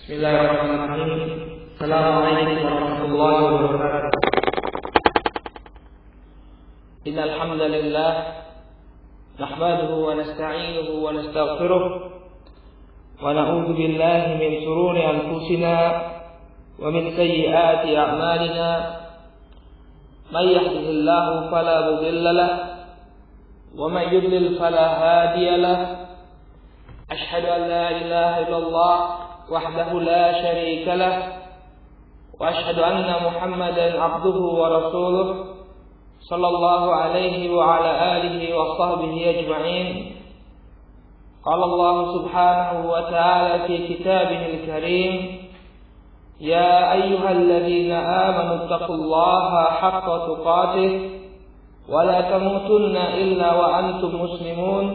Bismillahirrahmanirrahim. Assalamualaikum warahmatullahi wabarakatuh. Innal hamdalillah nahmaduhu wa nasta'inuhu wa nastaghfiruh wa na'udzu billahi min shururi anfusina wa min sayyiati a'malina. May yahdihillahu fala mudilla lahu wa may yudlil fala hadiya lahu. Ashhadu an la ilaha illallah وحده لا شريك له وأشهد أن محمدا عبده ورسوله صلى الله عليه وعلى آله وصحبه أجمعين. قال الله سبحانه وتعالى في كتابه الكريم: يا أيها الذين آمنوا اتقوا الله حق تقاته ولا تموتن إلا وأنتم مسلمون.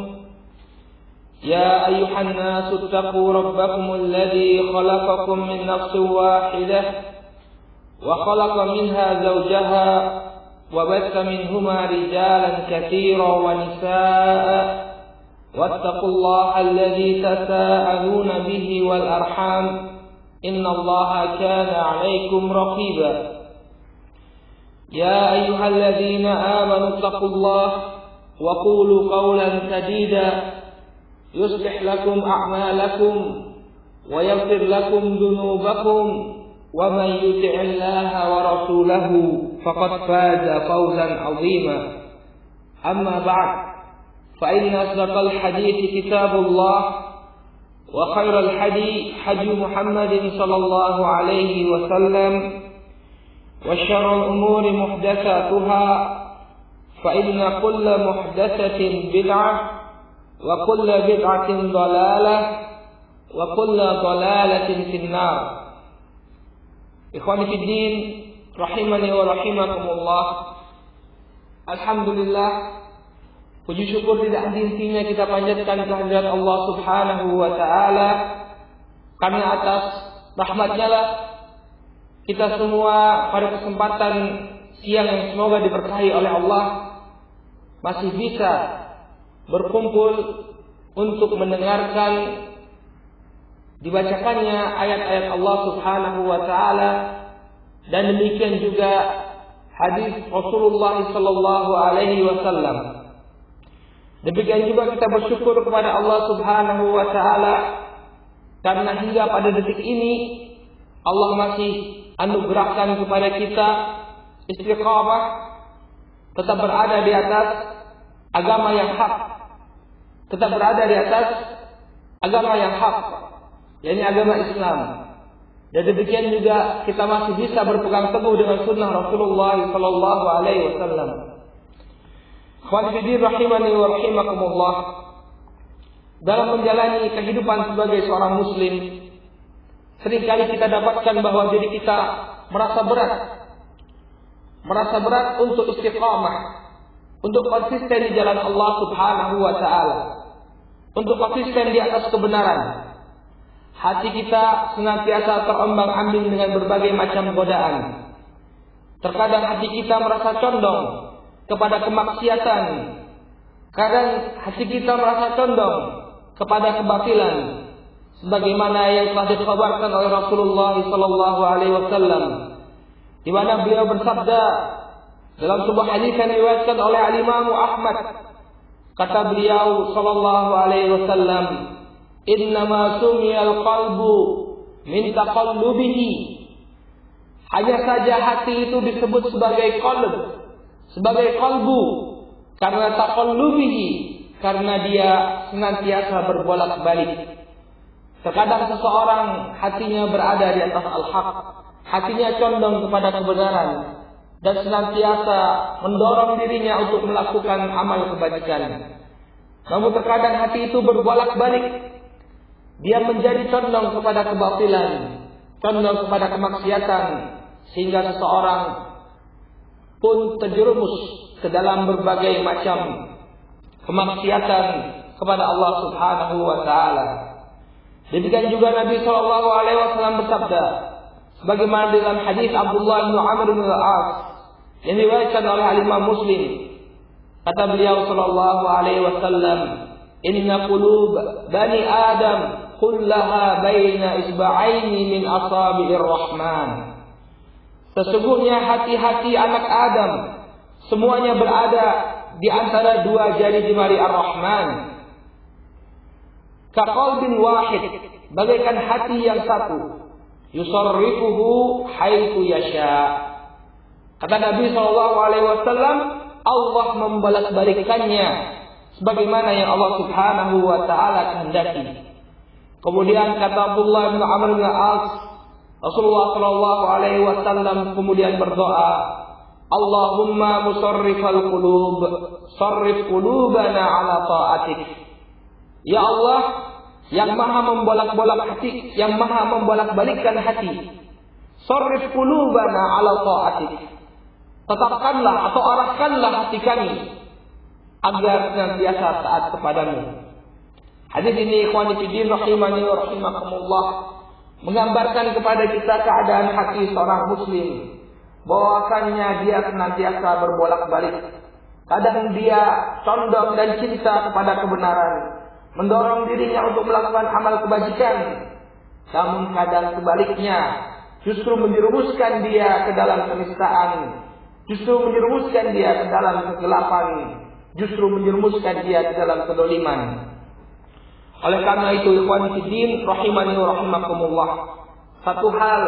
يا أيها الناس اتقوا ربكم الذي خلقكم من نفس واحدة وخلق منها زوجها وبث منهما رجالا كثيرا ونساء واتقوا الله الذي تساءلون به والأرحام إن الله كان عليكم رقيبا. يا أيها الذين آمنوا اتقوا الله وقولوا قولا سديدا يصلح لكم أعمالكم ويغفر لكم ذنوبكم ومن يطع الله ورسوله فقد فاز فوزا عظيما. أما بعد فإن أصدق الحديث كتاب الله وخير الحديث حديث محمد صلى الله عليه وسلم وشر الأمور محدثاتها فإن كل محدثة بدعة وكل بدعة ضلالة وكل ضلالة في النار. Ikhwani fid din, rahimani wa rahimakumullah. Alhamdulillah, puji syukur tidak henti-hentinya kita panjatkan kehadirat Allah Subhanahu wa taala, karena atas rahmat-Nya lah kita semua pada kesempatan siang yang semoga diberkahi oleh Allah masih bisa berkumpul untuk mendengarkan dibacakannya ayat-ayat Allah Subhanahu wa taala, dan demikian juga hadis Rasulullah sallallahu alaihi wasallam. Demikian juga kita bersyukur kepada Allah Subhanahu wa taala karena hingga pada detik ini Allah masih anugerahkan kepada kita istiqamah, tetap berada di atas agama yang hak, tetap berada di atas agama yang hak, yakni agama Islam. Dan demikian juga kita masih bisa berpegang teguh dengan sunnah Rasulullah sallallahu alaihi wasallam. Khawatidir rahimani wa rahimakumullah. Dalam menjalani kehidupan sebagai seorang muslim, seringkali kita dapatkan bahwa diri kita merasa berat untuk istiqamah, untuk konsisten di jalan Allah Subhanahu wa taala, untuk konsisten di atas kebenaran. Hati kita senantiasa terombang-ambing dengan berbagai macam godaan. Terkadang hati kita merasa condong kepada kemaksiatan. Kadang hati kita merasa condong kepada kebatilan, sebagaimana yang telah dikhabarkan oleh Rasulullah sallallahu alaihi wasallam, di mana beliau bersabda dalam sebuah hadis yang diriwayatkan oleh Imam Ahmad. Kata beliau sallallahu alaihi wasallam, "Innama sumiyal qalbu min taqallubihi." Hanya saja hati itu disebut sebagai qalb, sebagai qalbu, karena taqallubihi, karena dia senantiasa berbolak-balik. Terkadang seseorang hatinya berada di atas al-haq, hatinya condong kepada kebenaran, dan senantiasa mendorong dirinya untuk melakukan amal kebajikan. Namun terkadang hati itu berbolak-balik. Dia menjadi condong kepada kebatilan, condong kepada kemaksiatan, sehingga seseorang pun terjerumus ke dalam berbagai macam kemaksiatan kepada Allah Subhanahu wa taala. Demikian juga Nabi sallallahu alaihi wasallam bersabda, sebagaimana dalam hadis Abdullah bin Amr bin Al-As yang diriwayatkan oleh Imam Muslim, kata beliau sallallahu alaihi wasallam, "Inna qulub bani Adam kullaha baina isba'aini min asabi'ir rahman. Sesungguhnya hati-hati anak Adam semuanya berada di antara dua jari jemari Ar-Rahman. Kaqalbin wahid, bagaikan hati yang satu. Yusarrifuhu haitsu yasha. Kata Nabi SAW, Allah membalas-balikkannya sebagaimana yang Allah Subhanahu wa taala kehendaki. Kemudian kata Abdullah bin Amr bin As, Rasulullah SAW kemudian berdoa, Allahumma musarrifal qulub, sarrif qulubana ala ta'atik. Ya Allah, yang maha membolak-bolak hati, yang maha membolak-balikkan hati, sarrif qulubana ala ta'atik. Tetapkanlah atau arahkanlah hati kami agar senantiasa taat kepadamu. Hadis ini ikhwani fiddin rahimani wa rahimakumullah menggambarkan kepada kita keadaan hati seorang muslim, bahwasannya dia senantiasa berbolak-balik. Kadang dia condong dan cinta kepada kebenaran, mendorong dirinya untuk melakukan amal kebajikan. Namun kadang sebaliknya, justru menjerumuskan dia ke dalam kenistaan, justru menjerumuskan dia ke dalam kegelapan, justru menjerumuskan dia ke dalam kedoliman. Oleh karena itu, ikhwan fiddin rahimani wa rahimakumullah, satu hal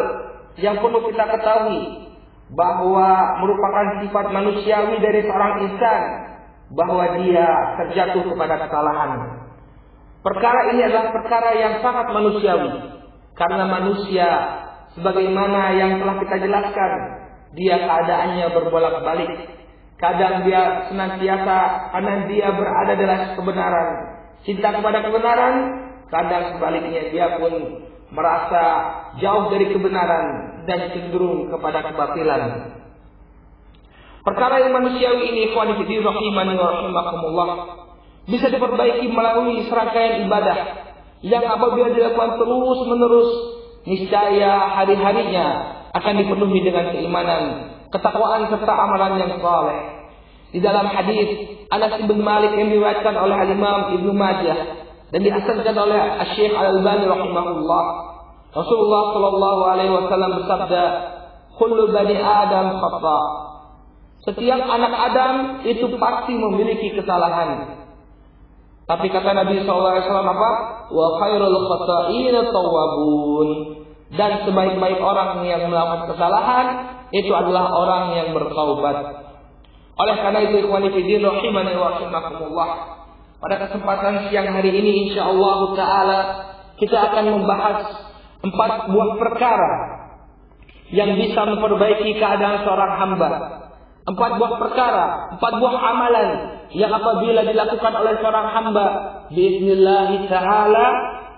yang perlu kita ketahui bahwa merupakan sifat manusiawi dari seorang insan, bahwa dia terjatuh kepada kesalahan. Perkara ini adalah perkara yang sangat manusiawi, karena manusia sebagaimana yang telah kita jelaskan, dia keadaannya berbolak-balik. Kadang dia senantiasa karena dia berada dalam kebenaran, cinta kepada kebenaran. Kadang sebaliknya dia pun merasa jauh dari kebenaran dan cenderung kepada kebatilan. Perkara yang manusiawi ini, ikhwan fillah rahimani wa rahimakumullah, bisa diperbaiki melalui serangkaian ibadah yang apabila dilakukan terus-menerus, niscaya hari-harinya akan dipenuhi dengan keimanan, ketakwaan serta amalan yang saleh. Di dalam hadis Anas bin Malik yang diriwayatkan oleh Al-Imam Ibnu Majah dan dihasankan oleh Asy-Syaikh Al-Albani rahimahullah, Rasulullah sallallahu alaihi wasallam bersabda, "Kullu bani Adam khata." Setiap anak Adam itu pasti memiliki kesalahan. Tapi kata Nabi sallallahu alaihi wasallam apa? Wa khairul khata'in at-tawwabun. Dan sebaik-baik orang yang melakukan kesalahan itu adalah orang yang bertaubat. Oleh karena itu, ikhwani fillah rahimani wa rahimakumullah, pada kesempatan siang hari ini insyaallah taala kita akan membahas 4 buah perkara yang bisa memperbaiki keadaan seorang hamba. 4 buah perkara, 4 buah amalan yang apabila dilakukan oleh seorang hamba, biiznillah taala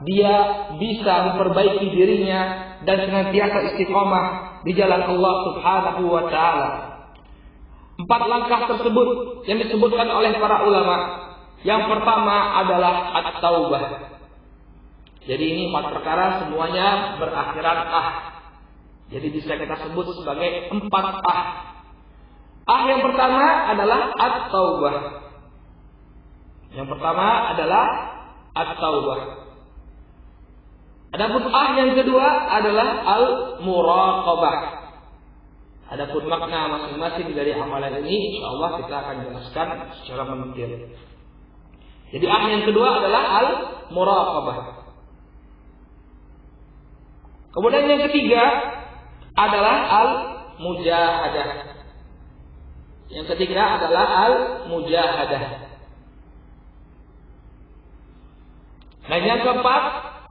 dia bisa memperbaiki dirinya dan senantiasa istiqomah di jalan Allah Subhanahu wa taala. 4 langkah tersebut yang disebutkan oleh para ulama. Yang pertama adalah at-taubah. Jadi ini 4 perkara semuanya berakhiran ah. Jadi bisa kita sebut sebagai 4 ah. Ah yang pertama adalah at-taubah. Yang pertama adalah at-taubah. Adapun ah yang kedua adalah al-muraqabah. Adapun makna masing-masing dari amalan ini insyaallah kita akan jelaskan secara mendetail. Jadi ah yang kedua adalah al-muraqabah. Kemudian yang ketiga adalah al-mujahadah. Yang ketiga adalah al-mujahadah. Dan yang keempat,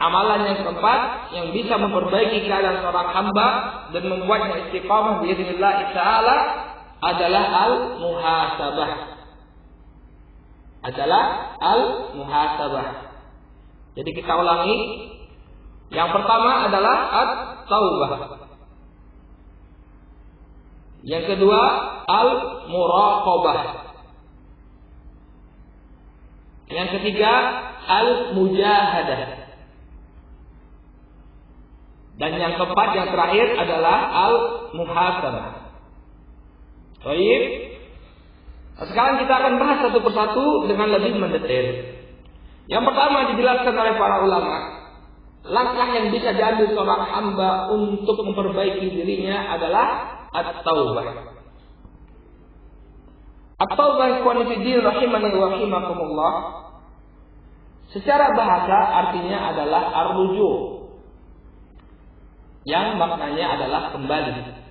amalan yang keempat yang bisa memperbaiki keadaan seorang hamba dan membuatnya istiqamah biidznillah taala adalah al-muhasabah. Adalah al-muhasabah. Jadi kita ulangi. Yang pertama adalah at-taubah. Yang kedua al-muraqabah. Yang ketiga al-mujahadah. Dan yang keempat, yang terakhir adalah al-muhasabah. Baik. Sekarang kita akan bahas satu persatu dengan lebih mendetail. Yang pertama dijelaskan oleh para ulama langkah yang bisa diambil seorang hamba untuk memperbaiki dirinya adalah at-taubah. At-taubah ikhwani fiddin rahimani wa rahimakumullah. Secara bahasa artinya adalah ar-ruju', yang maknanya adalah kembali.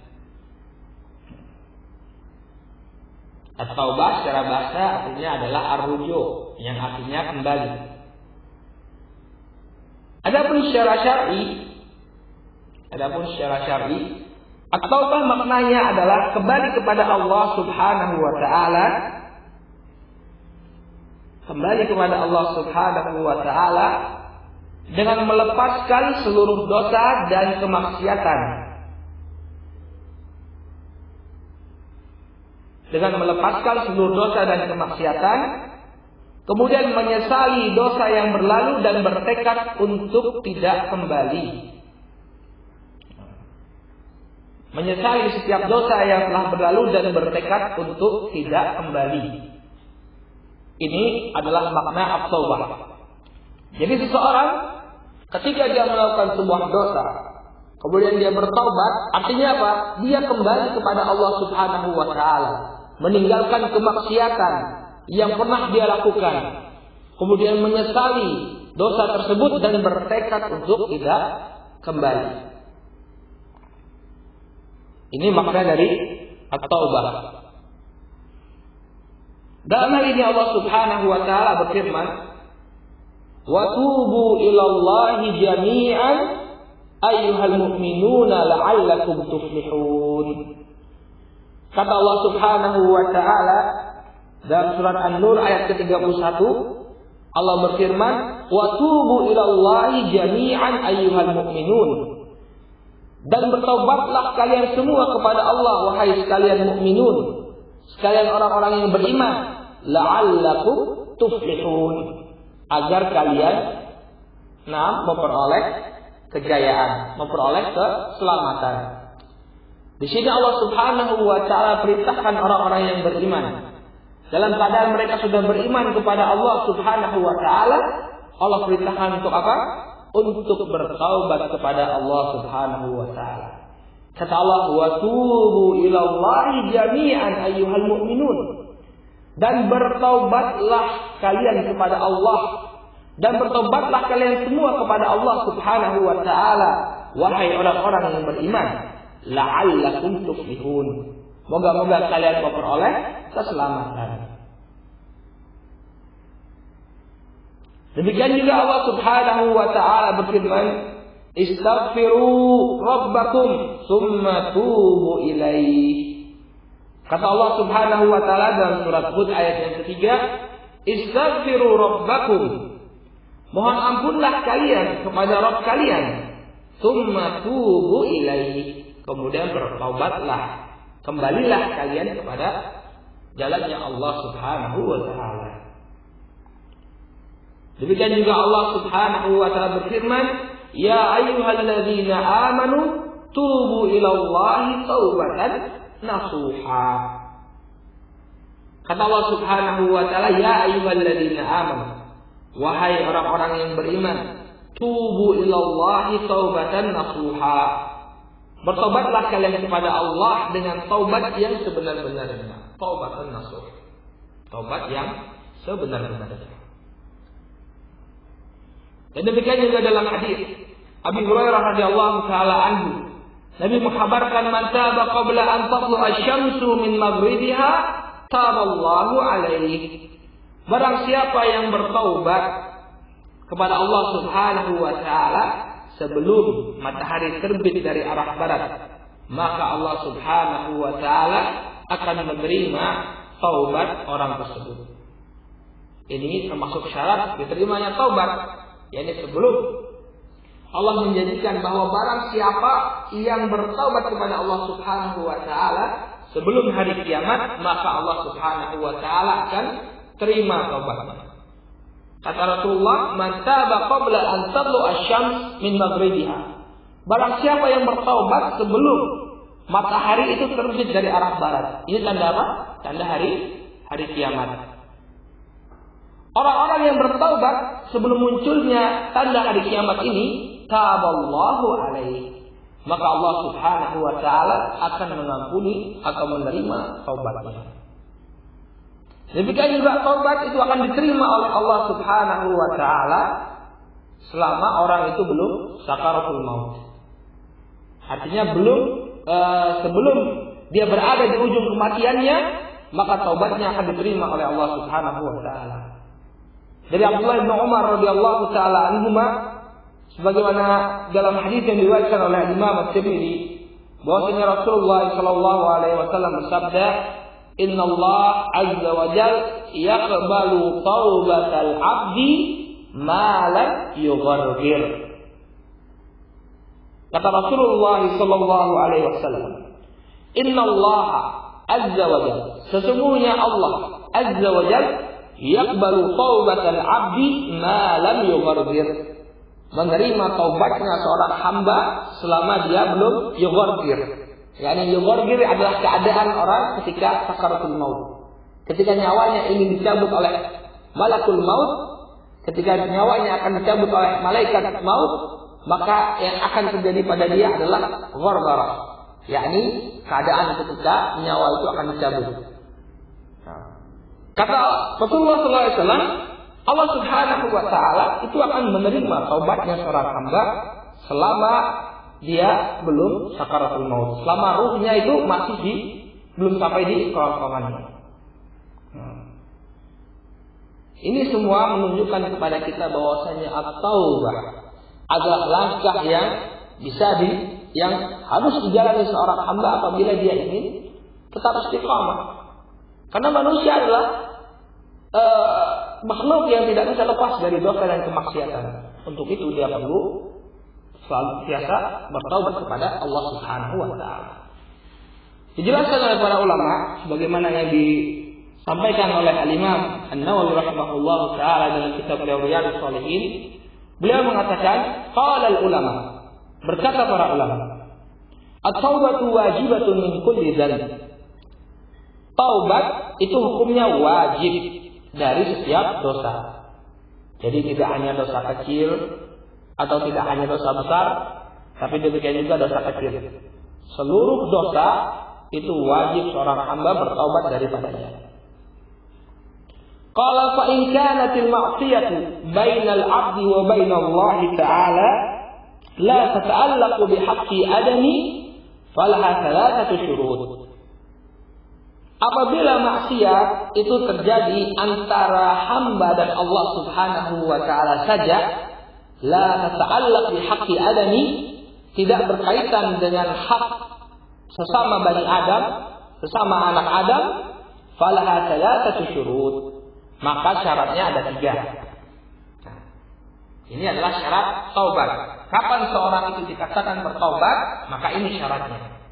At-taubah secara bahasa artinya adalah ar-ruju', yang artinya kembali. Adapun secara syar'i, at-taubah maknanya adalah kembali kepada Allah Subhanahu wa taala. Kembali kepada Allah Subhanahu wa taala dengan melepaskan seluruh dosa dan kemaksiatan. Dengan melepaskan seluruh dosa dan kemaksiatan, kemudian menyesali dosa yang berlalu dan bertekad untuk tidak kembali. Menyesali setiap dosa yang telah berlalu dan bertekad untuk tidak kembali. Ini adalah makna at-taubah. Jadi seseorang ketika dia melakukan sebuah dosa, kemudian dia bertaubat, artinya apa? Dia kembali kepada Allah Subhanahu wa taala, meninggalkan kemaksiatan yang pernah dia lakukan, kemudian menyesali dosa tersebut dan bertekad untuk tidak kembali. Ini makna dari at-taubah. Dalam hal ini Allah Subhanahu wa taala berfirman, "Wa tubu ilallahi jami'an ayyuhal mu'minuna la'allakum tuflihun." Kata Allah Subhanahu wa taala dalam surat An-Nur ayat ke-31, Allah berfirman, "Wa tubu ilallahi jami'an ayyuhal mu'minun." Dan bertaubatlah kalian semua kepada Allah, wahai sekalian mukminun, sekalian orang-orang yang beriman, la'allakum tuflihun, agar kalian memperoleh kejayaan, memperoleh keselamatan. Di sini Allah Subhanahu wa taala perintahkan orang-orang yang beriman. Dalam keadaan mereka sudah beriman kepada Allah Subhanahu wa taala, Allah perintahkan untuk apa? Untuk bertaubat kepada Allah Subhanahu wa taala. Kata Allah, "Wa tubu ilallahi jami'an ayyuhal mu'minun." Dan bertaubatlah kalian kepada Allah, dan bertaubatlah kalian semua kepada Allah Subhanahu wa taala, wahai orang-orang yang beriman, la'allakum tuflihun. Moga-moga kalian memperoleh keselamatan. Demikian juga Allah Subhanahu wa taala berfirman, "Istaghfiru rabbakum tsumma tubu ilaihi." Kata Allah Subhanahu wa taala dalam surat Hud ayat yang ketiga, "Istaghfiru rabbakum." Mohon ampunlah kalian kepada Rabb kalian. Tsumma tubu ilaihi. Kemudian bertaubatlah, kembalilah kalian kepada jalannya Allah Subhanahu wa taala. Demikian juga Allah Subhanahu wa taala berfirman, "Ya ayyuhalladzina amanu tubu ilallahi taubatan nasuha." Kata Allah Subhanahu wa taala, "Ya ayyuhalladzina amanu." Wahai orang-orang yang beriman, tubu ilallahi taubatan nasuha. Bertobatlah kalian kepada Allah dengan taubat yang sebenar-benarnya. Taubatan nasuh. Taubat yang sebenar-benarnya. Dan demikian juga dalam hadis Abi Hurairah radhiyallahu taala anhu, Nabi mengkhabarkan, "Man taba qabla an tatlu'a asy-syamsu min maghribiha, taballahu alaihi." Barang siapa yang bertaubat kepada Allah Subhanahu wa taala sebelum matahari terbit dari arah barat, maka Allah Subhanahu wa taala akan menerima taubat orang tersebut. Ini termasuk syarat diterimanya taubat. Yani sebelum Allah menjadikan bahwa barang siapa yang bertaubat kepada Allah Subhanahu wa taala sebelum hari kiamat, maka Allah Subhanahu wa taala akan terima taubatnya. Kata Rasulullah, "Man taba qabla an tadlu asy-syams min maghribiha." Barang siapa yang bertaubat sebelum matahari itu terbit dari arah barat. Ini tanda apa? Tanda hari kiamat. Orang-orang yang bertaubat sebelum munculnya tanda hari kiamat ini, taballahu alaihi, maka Allah Subhanahu wa taala akan mengampuni atau menerima taubatnya. Demikian juga taubat itu akan diterima oleh Allah Subhanahu wa taala selama orang itu belum sakaratul maut. Artinya sebelum dia berada di ujung kematiannya, maka taubatnya akan diterima oleh Allah Subhanahu wa taala. Dari Abdullah bin Umar radhiyallahu taala anhuma, sebagaimana dalam hadis yang diriwayatkan oleh Imam At-Tirmidzi, bahwasanya Rasulullah sallallahu alaihi wasallam bersabda, "Inna Allah azza wa jalla yaqbalu taubatal 'abdi ma lam yughargir." Kata Rasulullah sallallahu alaihi wasallam, "Inna Allah azza wa jalla, sesungguhnya Allah azza wa jalla yaqbalu taubatal 'abdi ma lam yughargir." Menerima taubatnya seorang hamba selama dia belum yughargir. Yani yughargir adalah keadaan orang ketika sakaratul maut. Ketika nyawanya ingin dicabut oleh malakul maut, ketika nyawanya akan dicabut oleh malaikat maut, maka yang akan terjadi pada dia adalah ghargharah. Yani keadaan ketika nyawa itu akan dicabut. Kata Rasulullah SAW, Allah Subhanahu wa taala itu akan menerima taubatnya seorang hamba selama dia belum sakaratul maut, selama ruhnya itu masih belum sampai di kerongkongannya. Ini semua menunjukkan kepada kita bahwasanya at-taubah adalah langkah yang yang harus dijalani seorang hamba apabila dia ingin tetap istiqamah. Karena manusia adalah makhluk yang tidak bisa lepas dari dosa dan kemaksiatan. Untuk itu dia perlu selalu biasa bertaubat kepada Allah Subhanahu wa taala. Dijelaskan oleh para ulama sebagaimana yang disampaikan oleh Al-Imam An-Nawawi rahimahullahu taala dalam kitab Riyadhus Shalihin. Beliau mengatakan, qala al-ulama, berkata para ulama, at-taubatu wajibatun min kulli dzanb. Taubat itu hukumnya wajib dari setiap dosa. Jadi tidak hanya dosa kecil atau tidak hanya dosa besar, tapi demikian juga dosa kecil. Seluruh dosa itu wajib seorang hamba bertaubat daripadanya. Qala fa in kanatil ma'siyatu bainal 'abdi wa bainallahi ta'ala la tata'allaqu bihaqqi adami falaha thalathatu syurut. Apabila maksiat itu terjadi antara hamba dan Allah Subhanahu wa taala saja, la tata'allaq bi haqqi adami, tidak berkaitan dengan hak sesama Bani Adam, sesama anak Adam, falaha thalathatu syurut. Maka syaratnya ada 3. Nah, ini adalah syarat taubat. Kapan seorang itu dikatakan bertaubat? Maka ini syaratnya.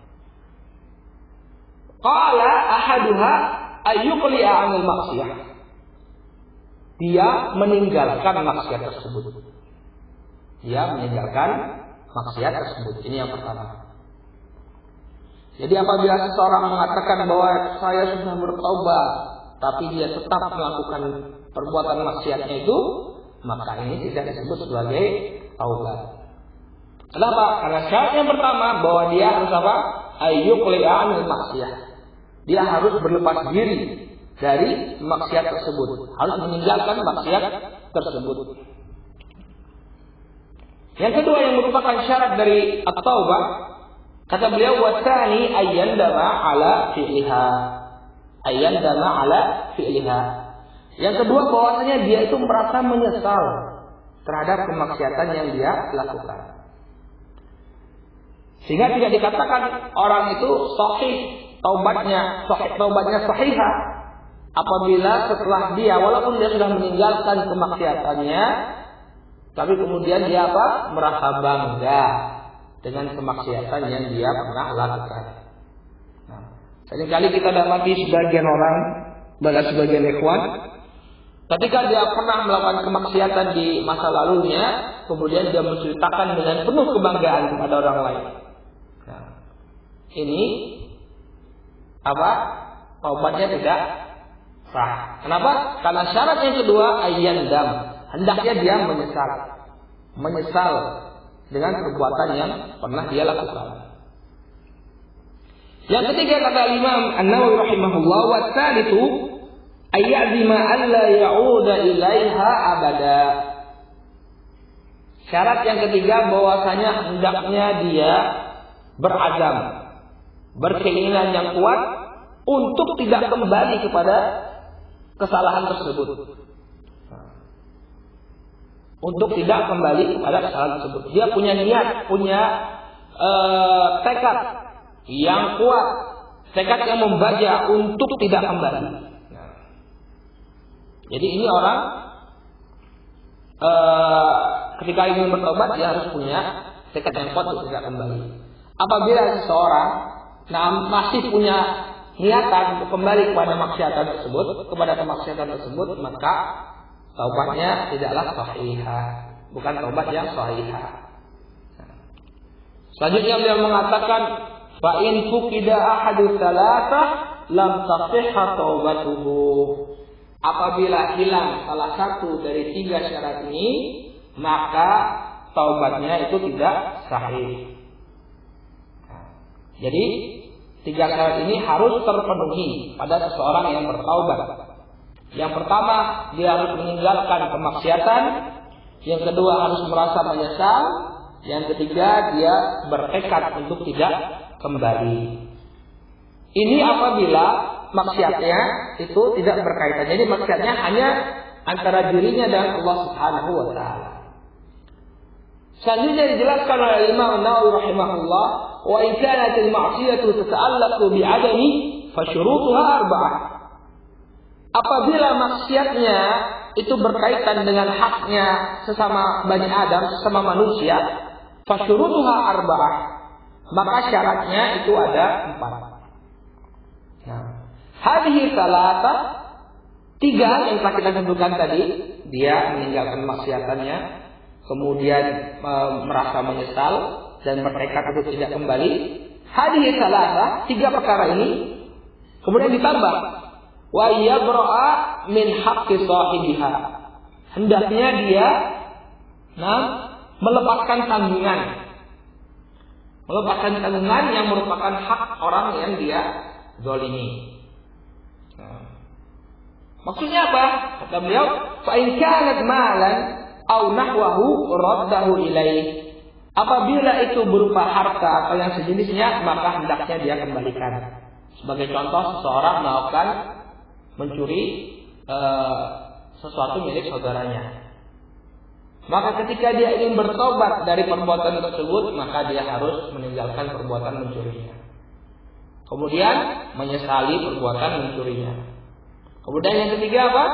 Qala ahaduha ayyuqli'a 'anil maksiyah. Dia meninggalkan maksiat tersebut. Dia meninggalkan maksiat tersebut. Ini yang pertama. Jadi apabila seseorang mengatakan bahwa saya sudah bertaubat, tapi dia tetap melakukan perbuatan maksiatnya itu, maka ini tidak disebut sebagai taubat. Kenapa? Karena syarat yang pertama bahwa dia harus apa? Ayyuqli'a 'anil maksiyah. Dia harus berlepas diri dari maksiat tersebut, harus meninggalkan maksiat tersebut. Yang kedua yang merupakan syarat dari at-taubah, kata beliau, wasani ayyandama ala fi'liha. Ayyandama ala fi'liha. Yang kedua bahwasanya dia itu merasa menyesal terhadap kemaksiatan yang dia lakukan. Sehingga tidak dikatakan orang itu sahih taubatnya sahihah apabila setelah dia walaupun dia sudah meninggalkan kemaksiatannya, tapi kemudian dia merasa bangga dengan kemaksiatan yang dia pernah lakukan. Nah, seringkali kita dapati sebagian orang, bahkan sebagian ikhwan, ketika dia pernah melakukan kemaksiatan di masa lalunya, kemudian dia menceritakan dengan penuh kebanggaan kepada orang lain. Nah, ini taubatnya tidak sah. Kenapa? Karena syarat yang kedua ayyandam, hendaknya dia menyesal dengan perbuatan yang pernah dia lakukan. Yang ketiga kata Imam An-Nawawi rahimahullah, wa tsalitsu ayyazima alla ya'uda ilaiha abada. Syarat yang ketiga bahwasanya hendaknya dia berazam, berkeinginan yang kuat untuk tidak kembali kepada kesalahan tersebut. Untuk tidak kembali kepada kesalahan tersebut. Dia punya niat, punya tekad yang kuat, tekad yang membaja untuk tidak kembali. Jadi ini orang ketika ingin bertobat dia harus punya tekad yang kuat untuk tidak kembali. Apabila seseorang masih punya niatan untuk kembali kepada kemaksiatan tersebut, maka taubatnya tidaklah sahihah, bukan taubat yang sahihah. Selanjutnya beliau mengatakan, fa in fuqida ahadu tsalatsa lam tasihha taubatuhu. Apabila hilang salah satu dari 3 syarat ini, maka taubatnya itu tidak sahih. Jadi 3 syarat ini harus terpenuhi pada seseorang yang bertaubat. Yang pertama, dia harus meninggalkan kemaksiatan. Yang kedua, harus merasa menyesal. Yang ketiga, dia bertekad untuk tidak kembali. Ini apabila maksiatnya itu tidak berkaitan. Jadi maksiatnya hanya antara dirinya dan Allah Subhanahu wa taala. Selanjutnya dijelaskan oleh Imam An-Nawawi rahimahullah, wa in kanat al-ma'siyatu tata'allaqu bi'adami fa syurutuha arba'ah. Apabila maksiatnya itu berkaitan dengan haknya sesama Bani Adam, sesama manusia, fa syurutuha arba'ah. Maka syaratnya itu ada 4. Nah, hadhihi salata, 3 yang telah kita tentukan tadi, dia meninggalkan maksiatannya, kemudian merasa menyesal dan bertekad untuk tidak kembali. Hadhihi salata, 3 perkara ini, kemudian ditambah wa yabra'a min haqqi sahibiha. Hendaknya dia melepaskan tanggungan. Melepaskan tanggungan yang merupakan hak orang yang dia zalimi. Maksudnya apa? Kata beliau, fa in kanat malan aw nahwahu raddahu ilaih. Apabila itu berupa harta atau yang sejenisnya, maka hendaknya dia kembalikan. Sebagai contoh, seseorang melakukan mencuri sesuatu milik saudaranya. Maka ketika dia ingin bertobat dari perbuatan tersebut, maka dia harus meninggalkan perbuatan mencurinya. Kemudian menyesali perbuatan mencurinya. Kemudian yang ketiga apa?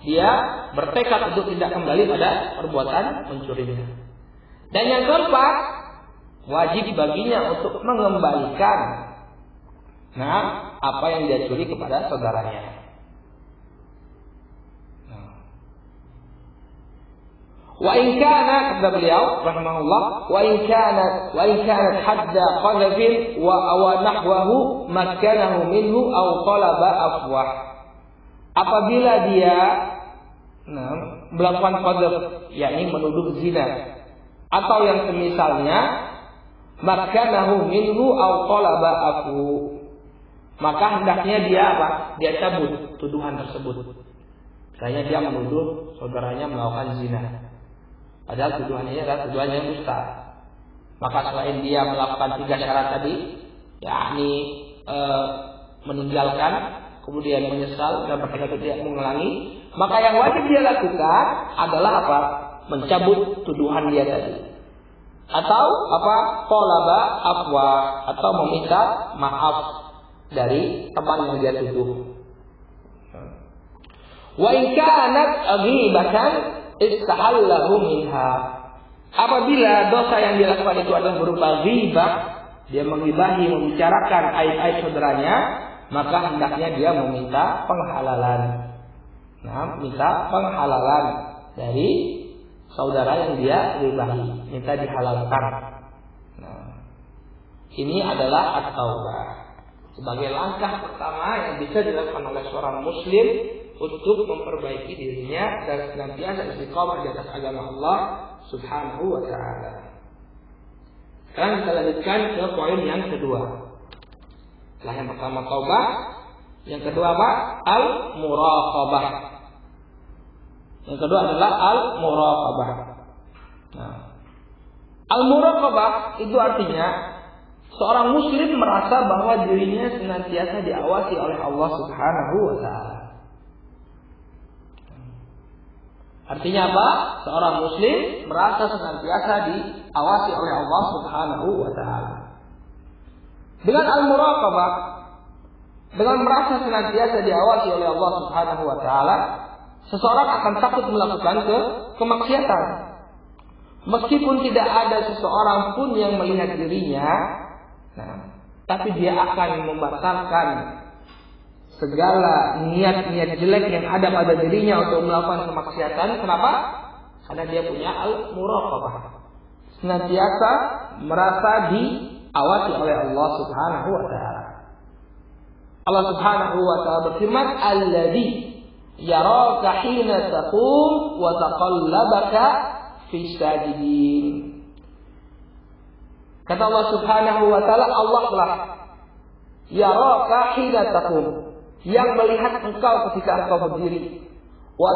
Dia bertekad untuk tidak kembali pada perbuatan mencurinya. Dan yang keempat, wajib baginya untuk mengembalikan apa yang dia curi kepada saudaranya. Wa in kana, kata beliau rahimahullah, wa in kanat hadda qadhfin wa nahwahu makkanahu minhu aw talaba afwah. Apabila dia melakukan qadhf, yakni menuduh zina, atau yang semisalnya, makkanahu minhu aw talaba afu, maka hendaknya dia apa? Dia cabut tuduhan tersebut. Misalnya dia menuduh saudaranya melakukan zina, padahal tuduhannya adalah tuduhan yang dusta. Maka selain dia melakukan 3 syarat tadi, yakni meninggalkan, kemudian menyesal dan bertekad tidak mengulangi, maka yang wajib dia lakukan adalah apa? Mencabut tuduhan dia tadi. Atau apa? Talaba afwa, atau meminta maaf dari teman yang dia tuduh. Wa in kanat ghibatan istahallahu minha. Apabila dosa yang dilakukan itu adalah berupa ghibah, dia menggibahi, membicarakan aib-aib saudaranya, maka hendaknya dia meminta penghalalan. Minta penghalalan dari saudara yang dia ghibahi, minta dihalalkan. Ini adalah at-taubah, sebagai langkah pertama yang bisa dilakukan oleh seorang muslim untuk memperbaiki dirinya dan senantiasa istiqamah di atas agama Allah Subhanahu wa ta'ala. Sekarang kita lanjutkan ke poin yang kedua. Setelah yang pertama taubah, yang kedua apa? Al-muraqabah. Yang kedua adalah al-muraqabah. Nah, al-muraqabah itu artinya seorang muslim merasa bahwa dirinya senantiasa diawasi oleh Allah Subhanahu wa taala. Artinya apa? Seorang muslim merasa senantiasa diawasi oleh Allah Subhanahu wa taala. Dengan al-muraqabah, dengan merasa senantiasa diawasi oleh Allah Subhanahu wa taala, seseorang akan takut melakukan kemaksiatan. Meskipun tidak ada seseorang pun yang melihat dirinya, tapi dia akan membatalkan segala niat-niat jelek yang ada pada dirinya untuk melakukan kemaksiatan. Kenapa? Karena dia punya al-muraqabah. Senantiasa merasa diawasi oleh Allah Subhanahu wa taala. Allah Subhanahu wa taala berfirman, "Alladzi yaraka hina taqum wa taqallabaka fis sajidin." Kata Allah Subhanahu wa taala, Allah lah yaraka hina taqum, yang melihat engkau ketika engkau berdiri, wa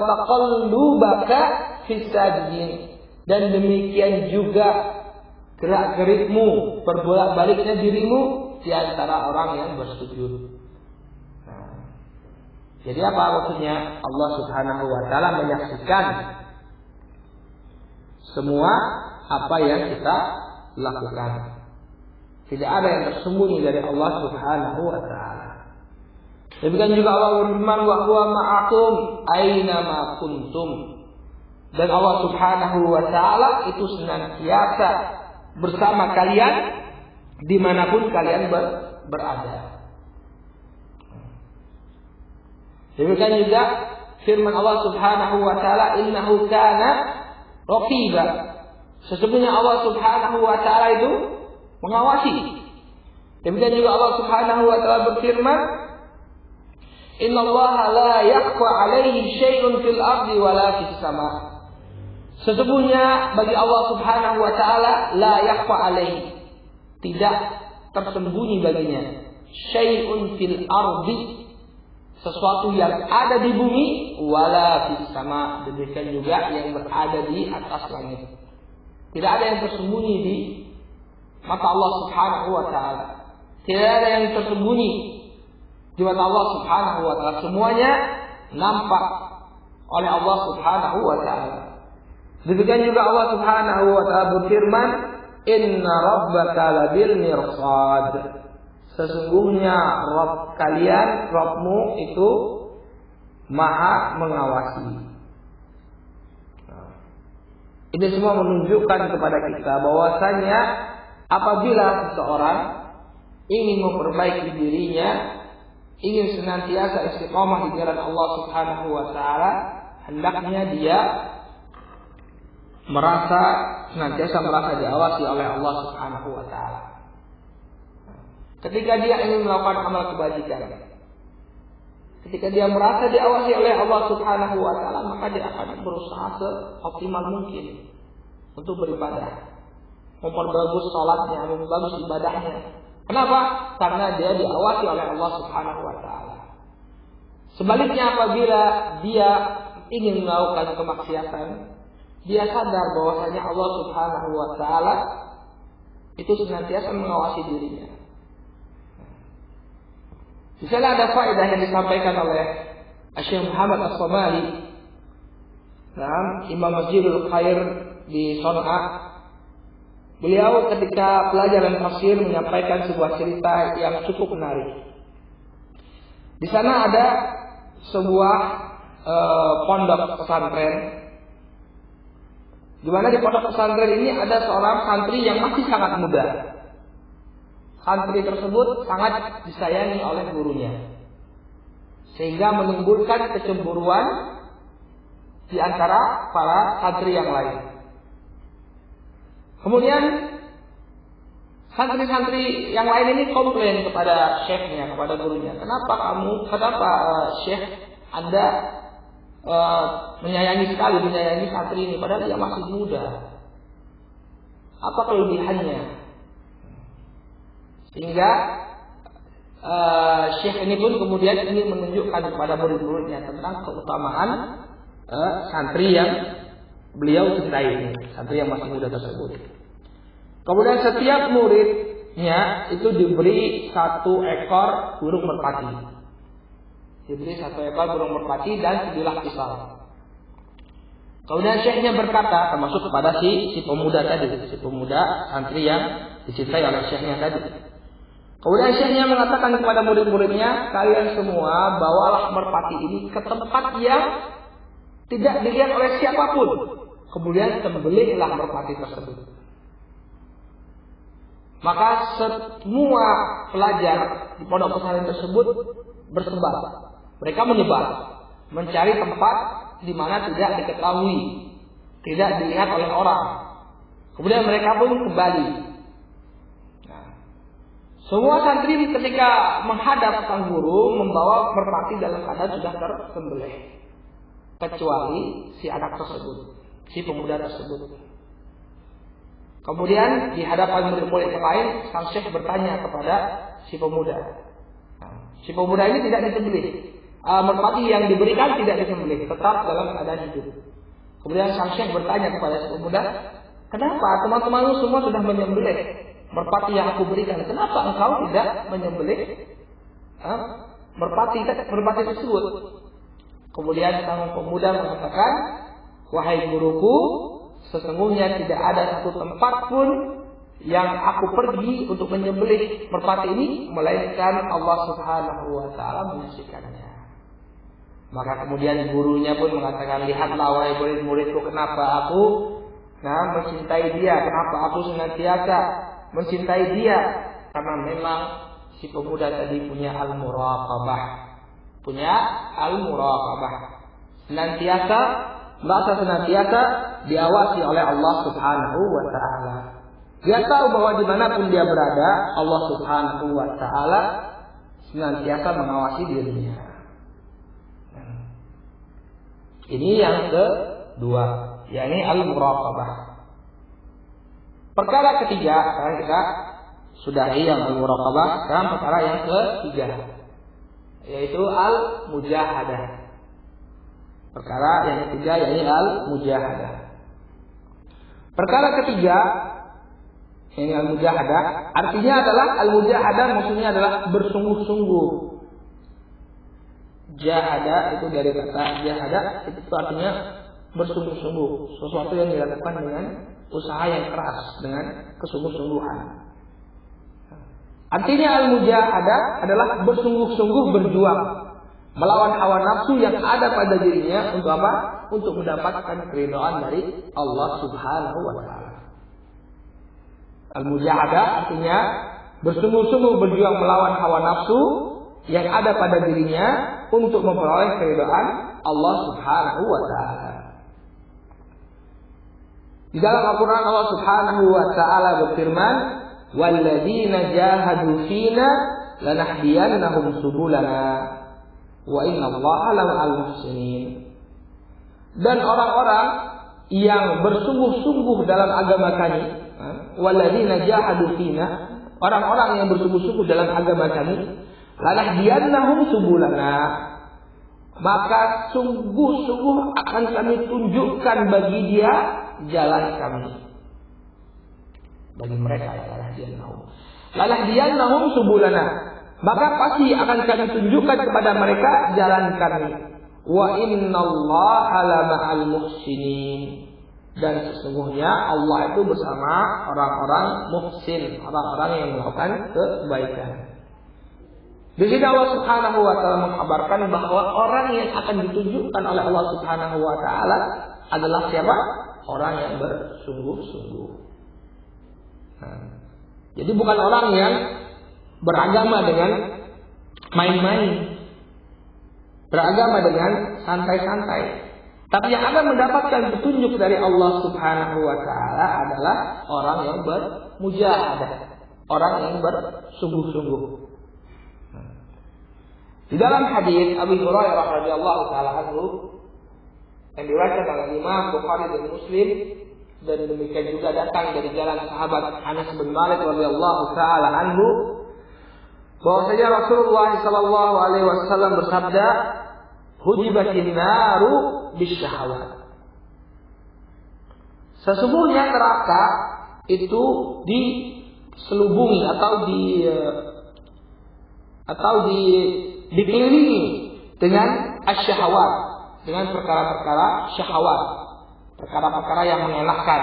taqallubaka fis sajidin, dan demikian juga gerak-gerikmu, berbolak-baliknya dirimu di antara orang yang bersujud. Jadi apa maksudnya? Allah Subhanahu wa taala menyaksikan semua apa yang kita lakukan. Tidak ada yang tersembunyi dari Allah Subhanahu wa taala. Demikian juga Allah berfirman, wa huwa ma'akum aina ma kuntum. Dan Allah Subhanahu wa taala itu senantiasa bersama kalian dimanapun kalian berada. Demikian juga firman Allah Subhanahu wa taala, innahu kana raqiba. Sesungguhnya Allah Subhanahu wa taala itu mengawasi. Demikian juga Allah Subhanahu wa taala berfirman, innallaha la yakhfa 'alaihi syai'un fil ardi wala fis sama'. Sesungguhnya bagi Allah Subhanahu wa taala la yakhfa 'alaihi, tidak tersembunyi baginya, syai'un fil ardi, sesuatu yang ada di bumi, wala fis sama, demikian juga yang berada di atas langit. Tidak ada yang tersembunyi di mata Allah Subhanahu wa taala. Tidak ada yang tersembunyi di mata Allah Subhanahu wa taala. Semuanya nampak oleh Allah Subhanahu wa taala. Demikian juga Allah Subhanahu wa taala berfirman, inna rabbaka labil mirsad. Sesungguhnya Rabb kalian, Rabbmu itu Maha mengawasi. Ini semua menunjukkan kepada kita bahwasanya apabila seseorang ingin memperbaiki dirinya, ingin senantiasa istiqamah di jalan Allah Subhanahu wa taala, hendaknya dia senantiasa merasa diawasi oleh Allah Subhanahu wa taala. Ketika dia ingin melakukan amal kebajikan, ketika dia merasa diawasi oleh Allah Subhanahu wa taala, maka dia akan berusaha seoptimal mungkin untuk beribadah, memperbagus salatnya, memperbagus ibadahnya. Kenapa? Karena dia diawasi oleh Allah Subhanahu wa taala. Sebaliknya apabila dia ingin melakukan kemaksiatan, dia sadar bahwasanya Allah Subhanahu wa taala itu senantiasa mengawasi dirinya. Di sana ada faedah yang disampaikan oleh Syekh Muhammad As-Somali dalam Imam Masjidul Khair di Son'a. Beliau ketika pelajaran tafsir menyampaikan sebuah cerita yang cukup menarik. Di sana ada sebuah pondok pesantren, di mana di pondok pesantren ini ada seorang santri yang masih sangat muda. Santri tersebut sangat disayangi oleh gurunya, sehingga menimbulkan kecemburuan di antara para santri yang lain. Kemudian santri-santri yang lain ini komplain kepada syekhnya, kepada gurunya. Kenapa syekh Anda menyayangi sekali santri ini, padahal dia masih muda. apa kelebihannya. Sehingga Syekh ini pun kemudian ingin menunjukkan kepada murid-muridnya tentang keutamaan santri yang beliau cintai, santri yang masih muda tersebut. Kemudian setiap muridnya itu diberi 1 ekor burung merpati. Diberi 1 ekor burung merpati dan sebilah pisau. Kemudian syekhnya berkata, termasuk kepada si pemuda tadi, si pemuda santri yang dicintai oleh syekhnya tadi. Kemudian syekhnya mengatakan kepada murid-muridnya, kalian semua bawalah merpati ini ke tempat yang tidak dilihat oleh siapapun. Kemudian sembelihlah merpati tersebut. Maka semua pelajar di pondok pesantren tersebut bersebar. Mereka menyebar, mencari tempat di mana tidak diketahui, tidak dilihat oleh orang. Kemudian mereka pun kembali. Nah, semua santri ketika menghadap sang guru membawa merpati dalam keadaan sudah tersembelih, kecuali si anak tersebut, si pemuda tersebut. Kemudian di hadapan murid-murid yang lain, sang syekh bertanya kepada si pemuda. Si pemuda ini tidak disembelih. Merpati yang diberikan tidak disembelih, tetap dalam keadaan hidup. Kemudian sang syekh bertanya kepada si pemuda, kenapa teman-temanmu semua sudah menyembelih merpati yang aku berikan? Kenapa engkau tidak menyembelih merpati tersebut? Kemudian sang pemuda mengatakan, wahai guruku, sesungguhnya tidak ada satu tempat pun yang aku pergi untuk menyembelih merpati ini, melainkan Allah Subhanahu wa Ta'ala menyaksikannya. Maka kemudian gurunya pun mengatakan, lihatlah wahai murid-muridku, kenapa aku mencintai dia, kenapa aku senantiasa mencintai dia, karena memang si pemuda tadi punya al-muraqabah, senantiasa diawasi oleh Allah Subhanahu wa Ta'ala. Dia tahu bahwa dimanapun dia berada, Allah Subhanahu wa Ta'ala senantiasa mengawasi dirinya. Ini yang kedua, yakni al-muraqabah. Perkara ketiga, sekarang kita sudahi yang al-muraqabah. Sekarang perkara yang ketiga, yaitu al-mujahadah. Perkara yang ketiga yakni al-mujahadah. Perkara ketiga ini al-mujahadah, artinya adalah al-mujahadah maksudnya adalah bersungguh-sungguh. Jahada itu dari kata jahada, itu artinya bersungguh-sungguh, sesuatu yang dilakukan dengan usaha yang keras, dengan kesungguh-sungguhan. Artinya al-mujahadah adalah bersungguh-sungguh berjuang melawan hawa nafsu yang ada pada dirinya untuk apa? Untuk mendapatkan keridhaan dari Allah Subhanahu wa Ta'ala. Al-mujahadah artinya bersungguh-sungguh berjuang melawan hawa nafsu yang ada pada dirinya untuk memperoleh keridhaan Allah Subhanahu wa Ta'ala. Di dalam Al-Quran Allah Subhanahu wa Ta'ala berfirman, "Walladzina jahadu fina lanahdiyannahum subulana wa innallaha lama'al muhsinin." Dan orang-orang yang bersungguh-sungguh dalam agama kami, walladzina jahadu fina, orang-orang yang bersungguh-sungguh dalam agama kami, lanahdiyannahum subulana, maka sungguh-sungguh akan kami tunjukkan bagi dia jalan kami. Bagi mereka lanahdiyannahum subulana, maka pasti akan kami tunjukkan kepada mereka jalan kami. Wa innallaha lama'al muhsinin, dan sesungguhnya Allah itu bersama orang-orang muhsin, orang-orang yang melakukan kebaikan. Di sini Allah Subhanahu wa Ta'ala mengkabarkan bahwa orang yang akan ditunjukkan oleh Allah Subhanahu wa Ta'ala adalah siapa? Orang yang bersungguh-sungguh. Jadi bukan orang yang beragama dengan main-main, beragama dengan santai-santai, tapi yang akan mendapatkan petunjuk dari Allah Subhanahu wa Ta'ala adalah orang yang bermujahadah, orang yang bersungguh-sungguh. Di dalam hadis Abu Hurairah radhiyallahu taala anhu yang diriwayatkan oleh Imam Bukhari dan Muslim, dan demikian juga datang dari jalan sahabat Anas bin Malik radhiyallahu taala anhu bahwasanya Rasulullah sallallahu alaihi wasallam bersabda, "Hujibatin naru bisyahawat." Sesungguhnya neraka itu diselubungi atau dikelilingi dengan asyahawat, dengan perkara-perkara syahwat, perkara-perkara yang mengenakkan.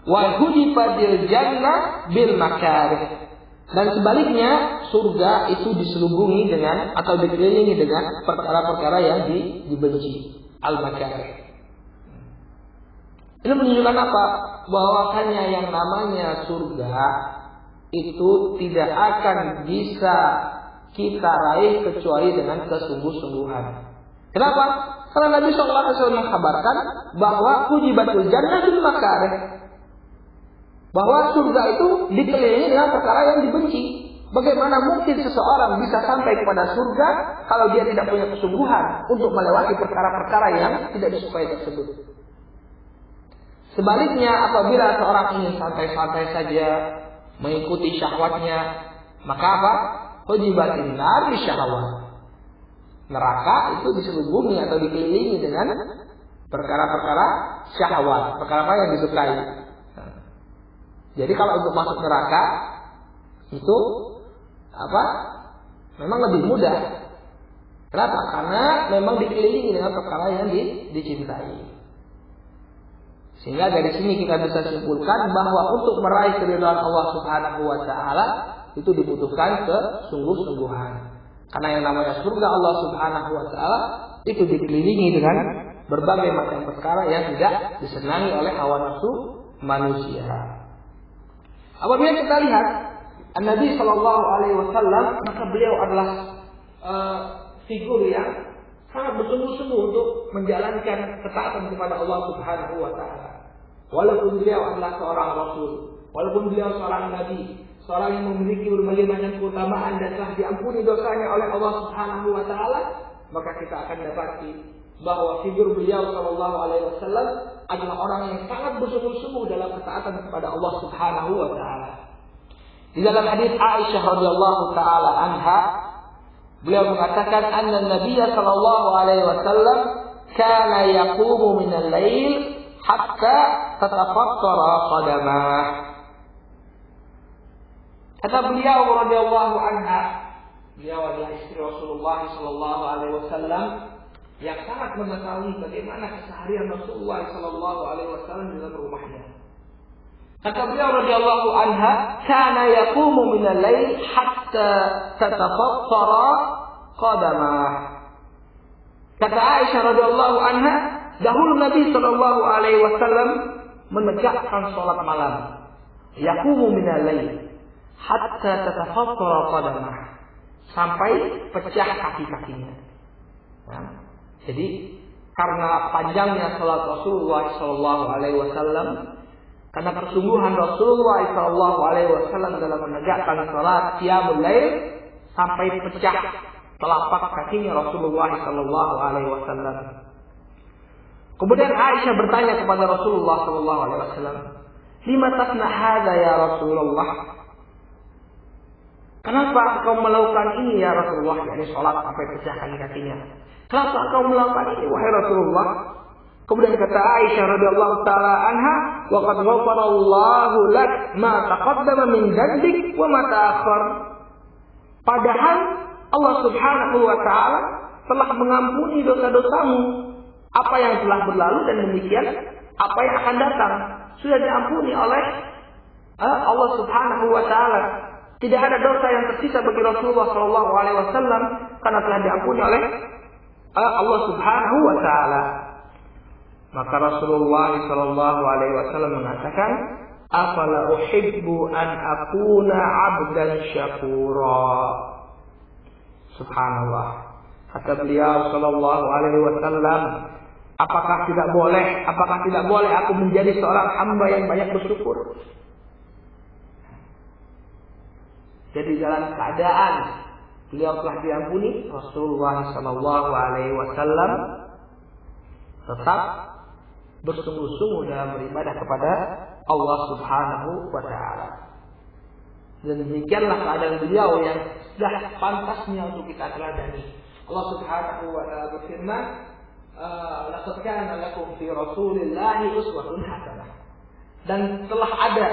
Wa hujibatil jannah bil makarih. Dan sebaliknya surga itu diselubungi dengan atau dikelilingi dengan perkara-perkara yang dibenci, al-makarih. Ini menunjukkan apa? Bahwasanya yang namanya surga itu tidak akan bisa kita raih kecuali dengan kesungguh-sungguhan. Kenapa? Karena Nabi SAW mengkabarkan bahwa hujibatul jannah bil makarih, bahwa surga itu dikelilingi dengan perkara yang dibenci. Bagaimana mungkin seseorang bisa sampai kepada surga kalau dia tidak punya kesungguhan untuk melewati perkara-perkara yang tidak disukai tersebut? Sebaliknya, apabila seorang ingin santai-santai saja mengikuti syahwatnya, maka apa? Hujibatin nar bisyahawat. Neraka itu diselubungi atau dikelilingi dengan perkara-perkara syahwat, perkara yang disukai. Jadi kalau untuk masuk neraka itu apa? Memang lebih mudah. Kenapa? Karena memang dikelilingi dengan perkara yang dicintai. Sehingga dari sini kita bisa simpulkan bahwa untuk meraih keridhaan Allah Subhanahu wa taala itu dibutuhkan kesungguh-sungguhan. Karena yang namanya surga Allah Subhanahu wa taala itu dikelilingi dengan berbagai macam perkara yang tidak disenangi oleh hawa nafsu manusia. Apabila kita lihat Nabi Shallallahu Alaihi Wasallam, maka beliau adalah figur yang sangat bersungguh-sungguh untuk menjalankan ketaatan kepada Allah Subhanahu Wa Taala. Walaupun beliau adalah seorang Rasul, walaupun beliau seorang Nabi, seorang yang memiliki berbagai macam keutamaan dan telah diampuni dosanya oleh Allah Subhanahu Wa Taala, maka kita akan dapati bahwa figur beliau Shallallahu Alaihi Wasallam adalah orang yang sangat bersungguh-sungguh dalam ketaatan kepada Allah Subhanahu Wa Taala. Di dalam hadis Aisyah radhiyallahu taala anha, beliau mengatakan anna Nabi sallallahu alaihi wasallam kana yaqumu min al-lail hatta tatafakkara qadamah. Kata beliau radhiyallahu anha, beliau adalah istri Rasulullah sallallahu alaihi wasallam yang sangat mengetahui bagaimana keseharian Rasulullah sallallahu alaihi wasallam di dalam rumahnya. Kata beliau radhiyallahu anha, kana yaqumu min al-lail hatta tatafakkara qadamah. Kata Aisyah radhiyallahu anha, dahulu Nabi sallallahu alaihi wasallam menegakkan salat malam. Yaqumu min al-lail hatta tatafakkara qadamah, sampai pecah kaki-kakinya. Nah, jadi karena panjangnya salat Rasulullah sallallahu alaihi wasallam, karena kesungguhan Rasulullah sallallahu alaihi wasallam dalam menegakkan salat qiyamul lail, sampai pecah telapak kakinya Rasulullah sallallahu alaihi wasallam. Kemudian Aisyah bertanya kepada Rasulullah sallallahu alaihi wasallam, "Lima tasna hadza ya Rasulullah?" Kenapa engkau melakukan ini ya Rasulullah? Yani salat sampai pecah kaki-kakinya. Kenapa engkau melakukan ini wahai Rasulullah? Kemudian kata Aisyah radhiyallahu taala anha, "Wa qad ghafarallahu lak ma taqaddama min dhanbik wa ma ta'akhkhar." Padahal Allah Subhanahu wa taala telah mengampuni dosa-dosamu, apa yang telah berlalu dan demikian apa yang akan datang sudah diampuni oleh Allah Subhanahu wa taala. Tidak ada dosa yang tersisa bagi Rasulullah sallallahu alaihi wasallam karena telah diampuni oleh Allah Subhanahu wa taala. Maka Rasulullah sallallahu alaihi wasallam mengatakan, "Afala uhibbu an akuna 'abdan syakura." Subhanallah. Kata beliau sallallahu alaihi wasallam, apakah tidak boleh aku menjadi seorang hamba yang banyak bersyukur? Jadi dalam keadaan beliau telah diampuni, Rasulullah sallallahu alaihi wasallam tetap bersungguh-sungguh dalam beribadah kepada Allah Subhanahu wa taala. Dan demikianlah keadaan beliau yang sudah pantasnya untuk kita teladani. Allah Subhanahu wa taala berfirman, "Laqad kana lakum fi Rasulillahi uswatun hasanah." Dan telah ada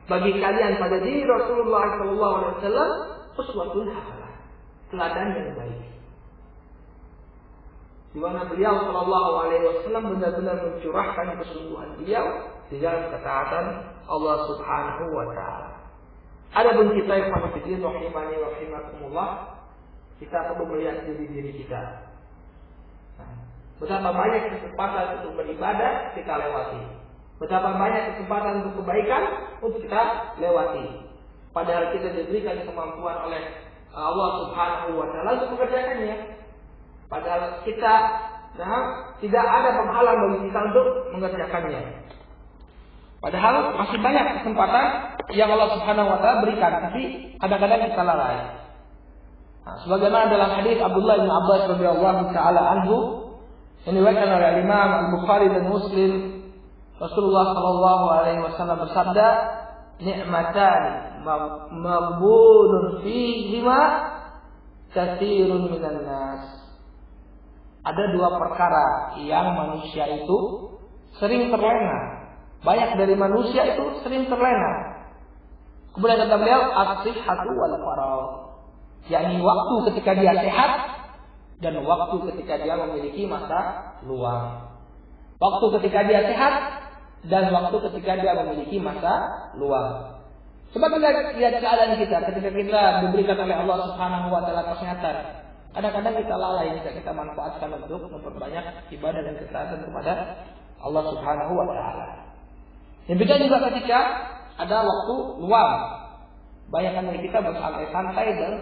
bagi kalian pada diri Rasulullah sallallahu alaihi wasallam uswatun hasanah, teladan yang baik. Di mana beliau sallallahu alaihi wasallam benar-benar mencurahkan kesungguhan beliau di dalam ketaatan Allah Subhanahu wa taala. Adapun kita yang fanatikin rahimani wa rahimakumullah, kita perlu melihat diri kita. Betapa banyak kesempatan untuk beribadah kita lewati. Betapa banyak kesempatan untuk kebaikan untuk kita lewati. Padahal kita diberikan kemampuan oleh Allah Subhanahu wa taala untuk mengerjakannya. Padahal kita tidak ada penghalang bagi kita untuk mengerjakannya. Padahal masih banyak kesempatan yang Allah Subhanahu wa taala berikan, tapi kadang-kadang kita lalai. Sebagaimana dalam hadis Abdullah bin Abbas radhiyallahu taala anhu yang diriwayatkan oleh Imam Al-Bukhari dan Muslim, Rasulullah sallallahu alaihi wasallam bersabda, "Ni'matan maghbunun fihima katsirun minan nas." Ada dua perkara yang manusia itu sering terlena. Banyak dari manusia itu sering terlena. Kemudian kata beliau, as-sihhatu wal faragh. yakni waktu ketika dia sehat dan waktu ketika dia memiliki masa luang. Waktu ketika dia sehat dan waktu ketika dia memiliki masa luang. Coba kita lihat keadaan kita ketika kita diberikan oleh Allah Subhanahu wa taala kesehatan. Kadang-kadang kita lalai jika kita manfaatkan untuk memperbanyak ibadah dan ketaatan kepada Allah Subhanahu wa taala. Demikian juga ketika ada waktu luang. Banyakkan dari kita bersantai-santai dan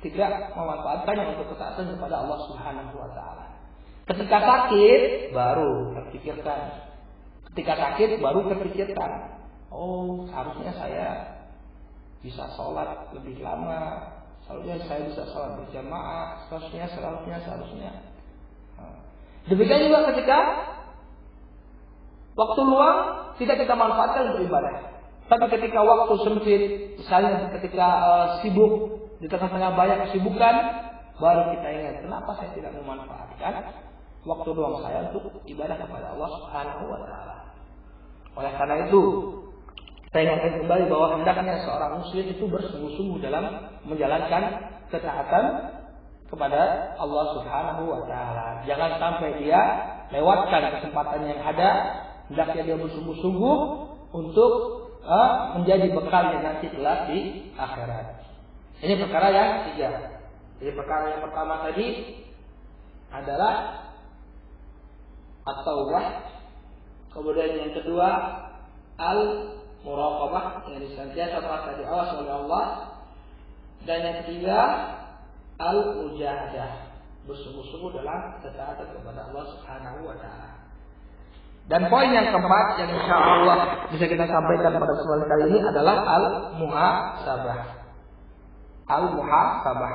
tidak memanfaatkannya untuk ketaatan kepada Allah Subhanahu wa taala. Ketika sakit baru terpikirkan. Ketika sakit baru terpikirkan. Oh, seharusnya saya bisa sholat lebih lama. Seharusnya saya bisa sholat berjamaah. Seharusnya. Demikian juga ketika waktu luang tidak kita manfaatkan untuk ibadah. Tapi ketika waktu sempit, misalnya ketika sibuk, di tengah-tengah banyak kesibukan, baru kita ingat, kenapa saya tidak memanfaatkan waktu luang saya untuk ibadah kepada Allah Subhanahu wa taala. Oleh karena itu, saya ingatkan kembali bahwa hendaknya seorang muslim itu bersungguh-sungguh dalam menjalankan ketaatan kepada Allah Subhanahu wa taala. Jangan sampai dia lewatkan kesempatan yang ada, hendaknya dia bersungguh-sungguh untuk menjadi bekalnya nanti kelak di akhirat. Ini perkara yang ketiga. Jadi perkara yang pertama tadi adalah at-taubah. Kemudian yang kedua al-muraqabah, yang senantiasa merasa diawas oleh Allah. Dan yang ketiga al-mujahadah, bersungguh-sungguh dalam ketaatan kepada Allah Subhanahu wa taala. Dan poin yang keempat yang insya Allah bisa kita sampaikan pada kesempatan kali ini adalah al-muhasabah. Al-muhasabah.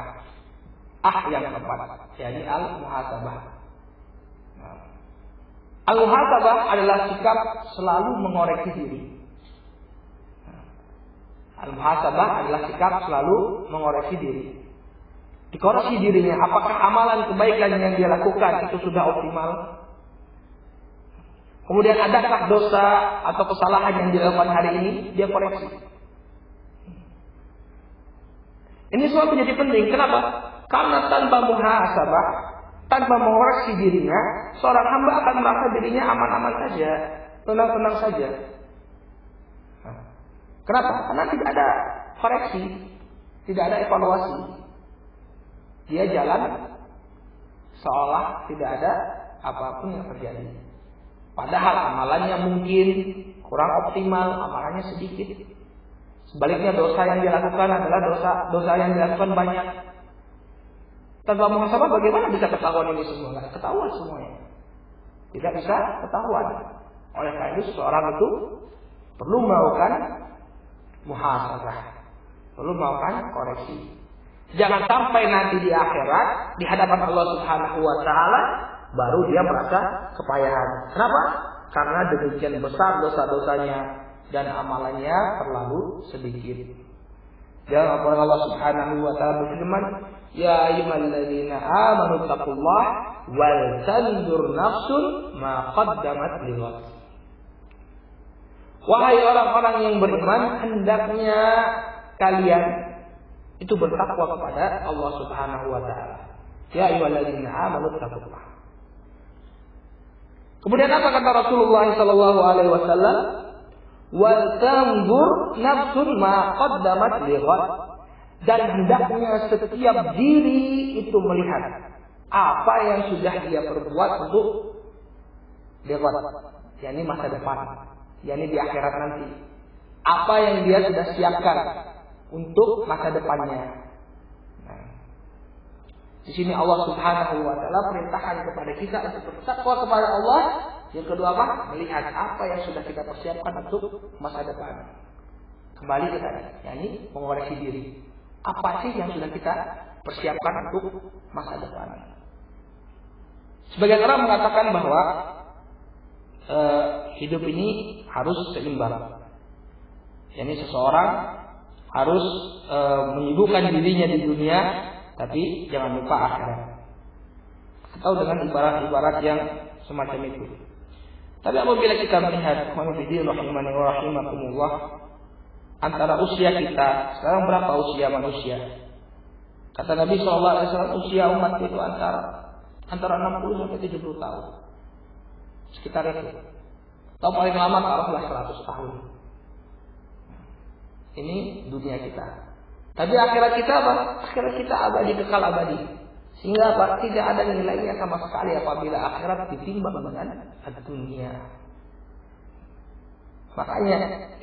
Yang keempat, yakni al-muhasabah. Al-muhasabah adalah sikap selalu mengoreksi diri. Al-muhasabah adalah sikap selalu mengoreksi diri. Dikoreksi dirinya, apakah amalan kebaikan yang dia lakukan itu sudah optimal? Kemudian adakah dosa atau kesalahan yang dilakukan hari ini, dia koreksi. Ini semua menjadi penting. Kenapa? Karena tanpa muhasabah, tanpa mengoreksi dirinya, seorang hamba akan merasa dirinya aman-aman saja, tenang-tenang saja. Kenapa? Karena tidak ada koreksi, tidak ada evaluasi. Dia jalan seolah tidak ada apapun yang terjadi. Padahal amalannya mungkin kurang optimal, amalannya sedikit. Sebaliknya dosa yang dilakukan adalah dosa yang dilakukan banyak. Tanpa muhasabah bagaimana bisa ketahuan ini semua? Tidak ketahuan semuanya. Tidak bisa ketahuan. Oleh karena itu seorang itu perlu melakukan muhasabah, perlu melakukan koreksi. Jangan sampai nanti di akhirat di hadapan Allah Subhanahu wa taala baru dia merasa kepayahan. Kenapa? Karena demikian besar dosa-dosanya dan amalannya terlalu sedikit. Dan Allah Subhanahu wa taala berfirman, "Ya ayyuhalladzina amanu taqullaha wal tanzur nafsun ma qaddamat lighad." Wahai orang-orang yang beriman, hendaknya kalian itu bertakwa kepada Allah Subhanahu wa taala. Ya ayyuhalladzina amanu taqullaha. Kemudian apa kata Rasulullah sallallahu alaihi wasallam? Wal tanzur nafsun ma qaddamat lighad. Dan hendaknya setiap diri itu melihat apa yang sudah dia perbuat untuk lighad, yakni masa depan, yakni di akhirat nanti. Apa yang dia sudah siapkan untuk masa depannya. Nah, di sini Allah Subhanahu wa taala perintahkan kepada kita untuk bertakwa kepada Allah. Yang kedua apa? Melihat apa yang sudah kita persiapkan untuk masa depan. Kembali ke tadi, yakni mengoreksi diri. Apa sih yang sudah kita persiapkan untuk masa depan? Sebagian orang mengatakan bahwa hidup ini harus seimbang. Yakni seseorang harus menyibukkan dirinya di dunia, tapi jangan lupa akhirat. Atau dengan ibarat-ibarat yang semacam itu. Tapi apabila kita melihat rahimani wa rahimakumullah, antara usia kita sekarang berapa usia manusia? Kata Nabi SAW, usia umat itu antara 60 sampai 70 tahun. Sekitar itu. Atau paling lama taruhlah 100 tahun. Ini dunia kita. Tapi akhirat kita apa? Akhirat kita abadi, kekal abadi. Sehingga apa? Tidak ada nilainya sama sekali apabila akhirat ditimbang dengan dunia. Makanya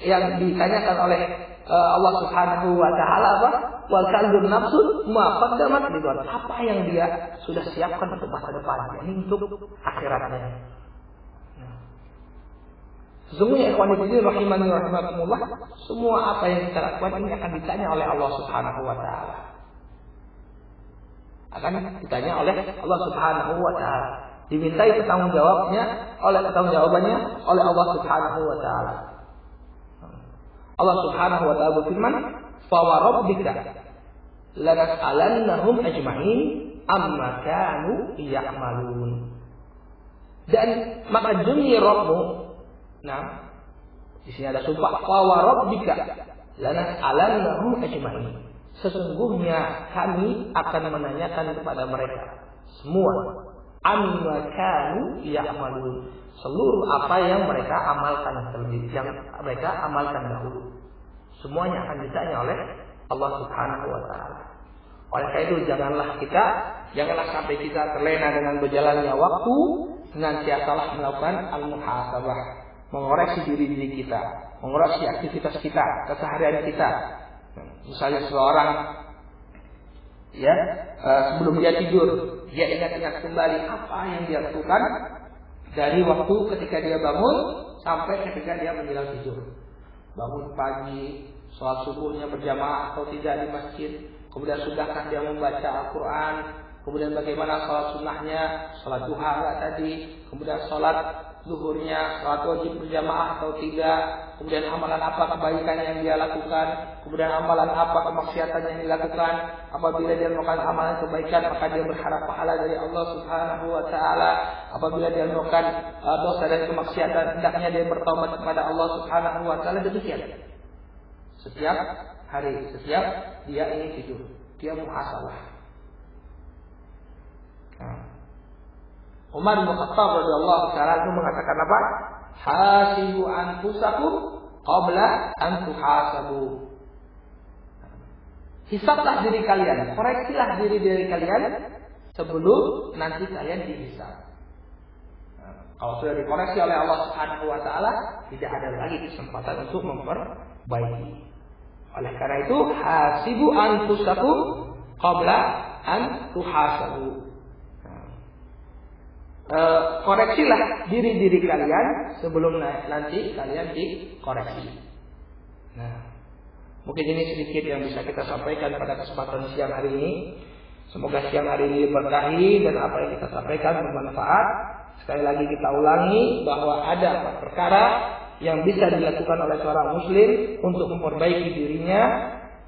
yang ditanyakan oleh Allah Subhanahu wa taala apa? Wal tanzur nafsun ma qaddamat lighad. Apa yang dia sudah siapkan untuk masa depan, ini untuk akhiratnya. Sesungguhnya ikhwan fillah rahimani wa rahimakumullah, semua apa yang kita lakukan ini akan ditanya oleh Allah Subhanahu wa taala. Akan ditanya oleh Allah Subhanahu wa taala. Dimintai pertanggungjawabannya oleh Allah Subhanahu wa taala. Allah Subhanahu wa taala berfirman, "Fa wa rabbika lanas'alannahum ajma'in amma kanu ya'malun." Dan maka demi Rabbmu, nah, di sini ada sumpah, "Fa wa rabbika lanas'alannahum ajma'in." Sesungguhnya kami akan menanyakan kepada mereka semua amma kanu ya'malun, seluruh apa yang mereka amalkan dahulu. Semuanya akan ditanya oleh Allah Subhanahu wa taala. Oleh karena itu janganlah sampai kita terlena dengan berjalannya waktu, senantiasalah melakukan al-muhasabah, mengoreksi diri kita, mengoreksi aktivitas kita, keseharian kita. Misalnya seseorang sebelum dia tidur, dia ingat-ingat kembali apa yang dia lakukan dari waktu ketika dia bangun sampai ketika dia menjelang tidur. Bangun pagi, sholat subuhnya berjamaah atau tidak di masjid, kemudian sudahkah dia membaca Al-Quran, kemudian bagaimana sholat sunnahnya, sholat duha tadi, kemudian sholat zuhurnya, sholat wajib berjamaah atau tidak, kemudian amalan apa kebaikan yang dia lakukan, kemudian amalan apa kemaksiatan yang dilakukan. Apabila dia melakukan amalan kebaikan, maka dia berharap pahala dari Allah Subhanahu wa taala. Apabila dia melakukan dosa dan kemaksiatan, hendaknya dia bertaubat kepada Allah Subhanahu wa taala. Demikian setiap hari, setiap dia ingin tidur, dia muhasabah. Umar bin Khattab radhiyallahu taala itu mengatakan apa? Hasibu anfusakum qabla an tuhasabu. Hisablah diri kalian, koreksilah diri kalian sebelum nanti kalian dihisab. Kalau sudah dikoreksi oleh Allah Subhanahu wa taala, tidak ada lagi kesempatan untuk memperbaiki. Oleh karena itu, hasibu anfusakum qabla an tuhasabu. Koreksilah diri kalian sebelum nanti kalian dikoreksi. Nah, mungkin ini sedikit yang bisa kita sampaikan pada kesempatan siang hari ini. Semoga siang hari ini diberkahi dan apa yang kita sampaikan bermanfaat. Sekali lagi kita ulangi bahwa ada 4 perkara yang bisa dilakukan oleh seorang muslim untuk memperbaiki dirinya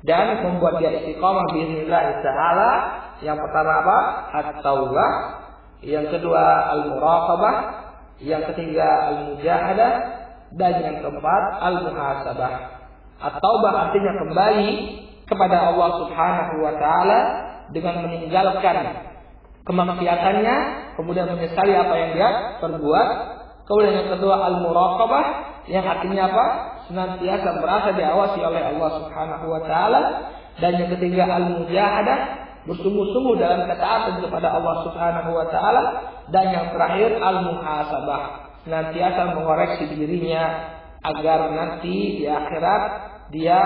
dan membuat dia istiqamah biiznillah taala. Yang pertama apa? At-taubah. Yang kedua al-muraqabah. Yang ketiga al-mujahadah. Dan yang keempat al-muhasabah. At-taubah artinya kembali kepada Allah Subhanahu wa taala dengan meninggalkan kemaksiatannya, kemudian menyesali apa yang dia perbuat. Kemudian yang kedua al-muraqabah, yang artinya apa? Senantiasa merasa diawasi oleh Allah Subhanahu wa taala. Dan yang ketiga al-mujahadah, bersungguh-sungguh dalam ketaatan kepada Allah Subhanahu wa taala. Dan yang terakhir al-muhasabah, senantiasa mengoreksi dirinya agar nanti di akhirat dia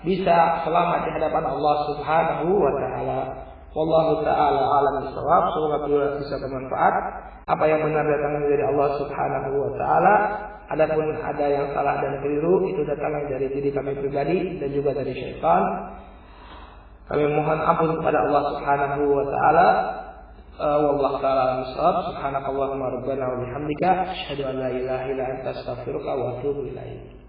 bisa selamat di hadapan Allah Subhanahu wa taala. Wallahu taala a'lam bishawab. Semoga beliau bisa bermanfaat. Apa yang benar datang dari Allah Subhanahu wa taala. Adapun ada yang salah dan keliru itu datang dari diri kami pribadi dan juga dari syaitan. Kami mohon ampun kepada Allah Subhanahu wa taala. Wallahu taala a'lam bishawab. Subhanakallahumma rabbana wa bihamdika asyhadu an la ilaha illa anta astaghfiruka wa atubu ilaik.